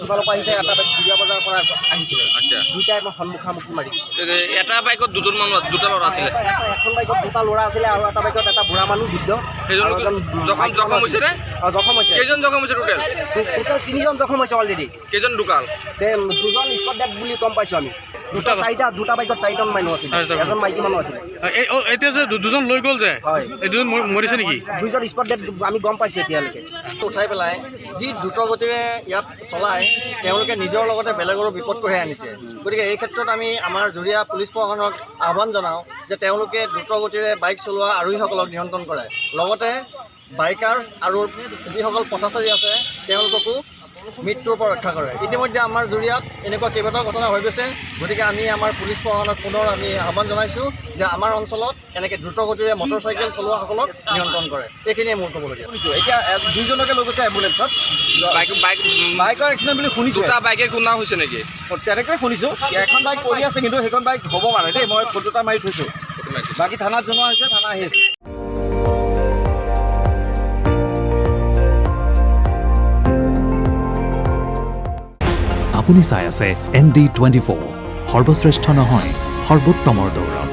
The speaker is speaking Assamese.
সিফালৰ পৰা আহিছে, এটা বাইক জুৰিয়া বজাৰৰ পৰা আহিছিলে। আচ্ছা দুইটাই মই সন্মুখামুখি মাৰি দিছে। এটা বাইকত দুটা ল'ৰা আছিলে। এখন বাইকত দুটা ল'ৰা আছিলে আৰু এটা বাইকত এটা বুঢ়া মানুহ বৃদ্ধ। সেইজন জখম হৈছে নে? জখম হৈছে। কেইজন জখম হৈছে টোটেল? টোটেল 3জন জখম হৈছে অলৰেডি। কেইজন ঢুকাল? 2জন স্পট ডেড বুলি গম পাইছোঁ আমি। দুটা বাইকত 4জন মানুহ আছিলে, এজন মাইকী মানুহ আছিলে। এতিয়া যে দুজন লৈ গ'ল যে, হয়, এই দুজন মৰিছে নেকি? 2জন স্পট ডেড আমি গম পাইছোঁ এতিয়ালৈকে। উঠাই পেলাই যি দ্ৰুতগতিৰে ইয়াত চলাই তেওঁলোকে নিজৰ লগতে বেলেগৰো বিপদ কঢ়িয়াই আনিছে। গতিকে এই ক্ষেত্ৰত আমি আমাৰ জুৰিয়া পুলিচ প্ৰশাসনক আহ্বান জনাওঁ যে তেওঁলোকে দ্ৰুতগতিৰে বাইক চলোৱা আৰোহীসকলক নিয়ন্ত্ৰণ কৰে, লগতে বাইকাৰ্ছ আৰু যিসকল পথচাৰী আছে তেওঁলোককো মৃত্যুৰ পৰা ৰক্ষা কৰে। ইতিমধ্যে আমাৰ জুৰিয়াত এনেকুৱা কেইবাটাও ঘটনা হৈ গৈছে। গতিকে আমি আমাৰ পুলিচ প্ৰশাসনক পুনৰ আমি আহ্বান জনাইছোঁ যে আমাৰ অঞ্চলত এনেকৈ দ্ৰুতগতিৰে মটৰচাইকেল চলোৱাসকলক নিয়ন্ত্ৰণ কৰে। এইখিনিয়ে মোৰ ক'বলগীয়া। এতিয়া 2জনকে লৈ গৈছে এম্বুলেঞ্চত। বাইকৰ এক্সিডেণ্ট বুলি শুনিছোঁ। দুটা বাইকে খুন্দা হৈছে নেকি? তেনেকৈ শুনিছোঁ। এখন বাইক পৰি আছে, কিন্তু সেইখন বাইক হ'ব পাৰে দেই। মই ফটো এটা মাৰি থৈছোঁ। বাকী থানাত জনোৱা হৈছে, থানা আহি আছে। আপুনি চাই আছে ND24, সৰ্বশ্ৰেষ্ঠ নহয় সৰ্বোত্তমৰ দৌৰ।